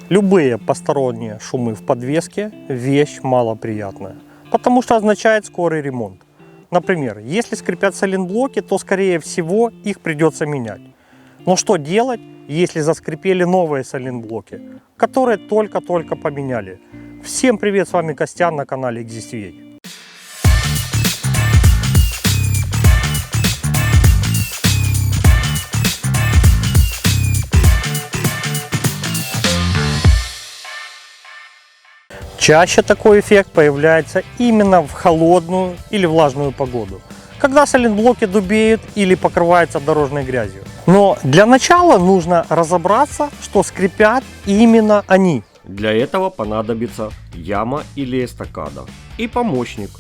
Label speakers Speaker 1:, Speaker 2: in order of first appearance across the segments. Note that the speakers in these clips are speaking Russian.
Speaker 1: Любые посторонние шумы в подвеске – вещь малоприятная, потому что означает скорый ремонт. Например, если скрипят сайлентблоки, то скорее всего их придется менять. Но что делать, если заскрипели новые сайлентблоки, которые только-только поменяли? Всем привет, с вами Костян на канале ExistVA. Чаще такой эффект появляется именно в холодную или влажную погоду, когда сайлентблоки дубеют или покрываются дорожной грязью. Но для начала нужно разобраться, что скрипят именно они.
Speaker 2: Для этого понадобится яма или эстакада и помощник.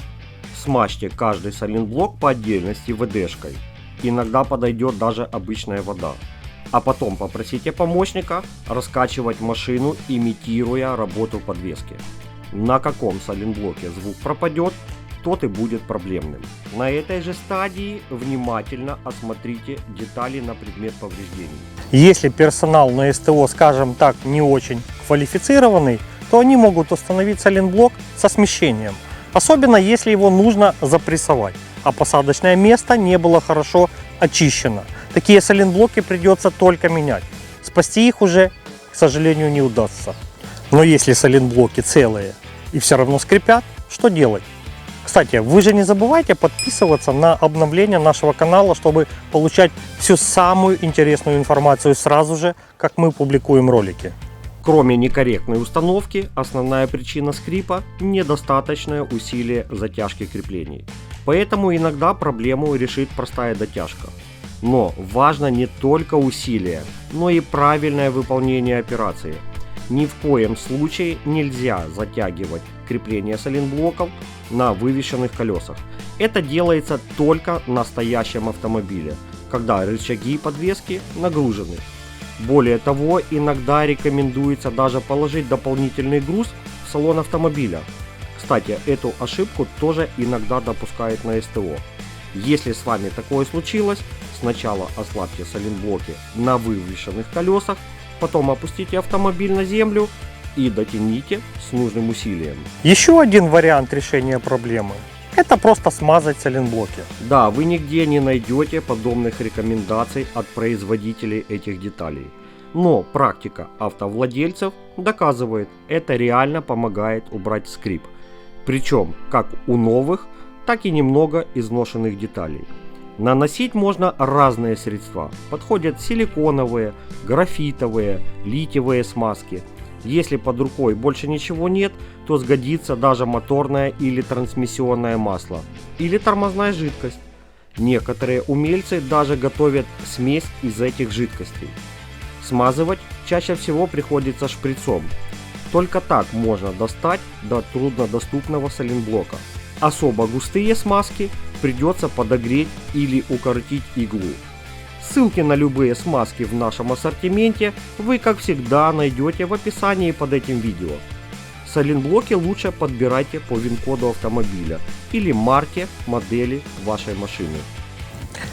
Speaker 2: Смажьте каждый сайлентблок по отдельности ВДшкой. Иногда подойдет даже обычная вода. А потом попросите помощника раскачивать машину, имитируя работу подвески. На каком сайлентблоке звук пропадет, тот и будет проблемным. На этой же стадии внимательно осмотрите детали на предмет повреждений.
Speaker 1: Если персонал на СТО, скажем так, не очень квалифицированный, то они могут установить сайлентблок со смещением, особенно если его нужно запрессовать, а посадочное место не было хорошо очищено. Такие сайлентблоки придется только менять. Спасти их уже, к сожалению, не удастся. Но если сайлентблоки целые и все равно скрипят, что делать? Кстати, вы же не забывайте подписываться на обновления нашего канала, чтобы получать всю самую интересную информацию сразу же, как мы публикуем ролики.
Speaker 2: Кроме некорректной установки, основная причина скрипа – недостаточное усилие затяжки креплений. Поэтому иногда проблему решит простая дотяжка. Но важно не только усилие, но и правильное выполнение операции. Ни в коем случае нельзя затягивать крепление сайлентблоков на вывешенных колесах. Это делается только на стоящем автомобиле, когда рычаги подвески нагружены. Более того, иногда рекомендуется даже положить дополнительный груз в салон автомобиля. Кстати, эту ошибку тоже иногда допускают на СТО. Если с вами такое случилось, сначала ослабьте сайлентблоки на вывешенных колесах, потом опустите автомобиль на землю и дотяните с нужным усилием.
Speaker 1: Еще один вариант решения проблемы – это просто смазать сайлентблоки.
Speaker 2: Да, вы нигде не найдете подобных рекомендаций от производителей этих деталей. Но практика автовладельцев доказывает, это реально помогает убрать скрип. Причем как у новых, так и немного изношенных деталей. Наносить можно разные средства. Подходят силиконовые, графитовые, литиевые смазки. Если под рукой больше ничего нет, то сгодится даже моторное или трансмиссионное масло или тормозная жидкость. Некоторые умельцы даже готовят смесь из этих жидкостей. Смазывать чаще всего приходится шприцом. Только так можно достать до труднодоступного сайлентблока. Особо густые смазки придется подогреть или укоротить иглу. Ссылки на любые смазки в нашем ассортименте вы, как всегда, найдете в описании под этим видео. Сайлентблоки лучше подбирайте по ВИН-коду автомобиля или марке модели вашей машины.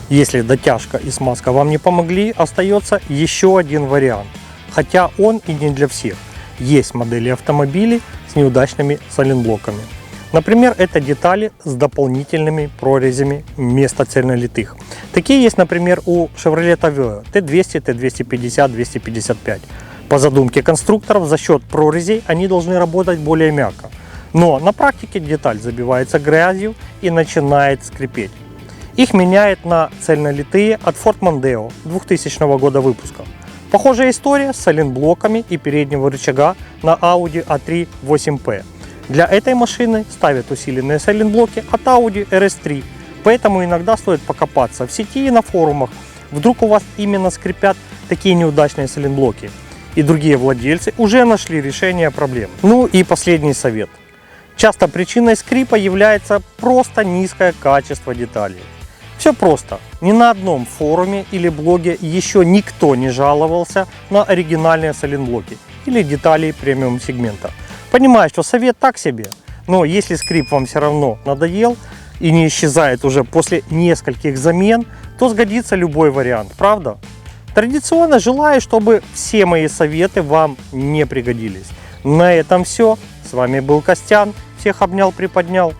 Speaker 1: Если дотяжка и смазка вам не помогли, остается еще один вариант, хотя он и не для всех. Есть модели автомобилей с неудачными сайлентблоками. Например, это детали с дополнительными прорезями вместо цельнолитых. Такие есть, например, у Chevrolet Aveo T200, T250, 255. По задумке конструкторов, за счет прорезей они должны работать более мягко. Но на практике деталь забивается грязью и начинает скрипеть. Их меняет на цельнолитые от Ford Mondeo 2000 года выпуска. Похожая история с сайлентблоками и переднего рычага на Audi A3 8P. Для этой машины ставят усиленные сайлентблоки от Audi RS3, поэтому иногда стоит покопаться в сети и на форумах. Вдруг у вас именно скрипят такие неудачные сайлентблоки, и другие владельцы уже нашли решение проблемы. Ну и последний совет. Часто причиной скрипа является просто низкое качество деталей. Все просто. Ни на одном форуме или блоге еще никто не жаловался на оригинальные сайлентблоки или детали премиум сегмента. Понимаю, что совет так себе, но если скрип вам все равно надоел и не исчезает уже после нескольких замен, то сгодится любой вариант, правда? Традиционно желаю, чтобы все мои советы вам не пригодились. На этом все. С вами был Костян. Всех обнял, приподнял.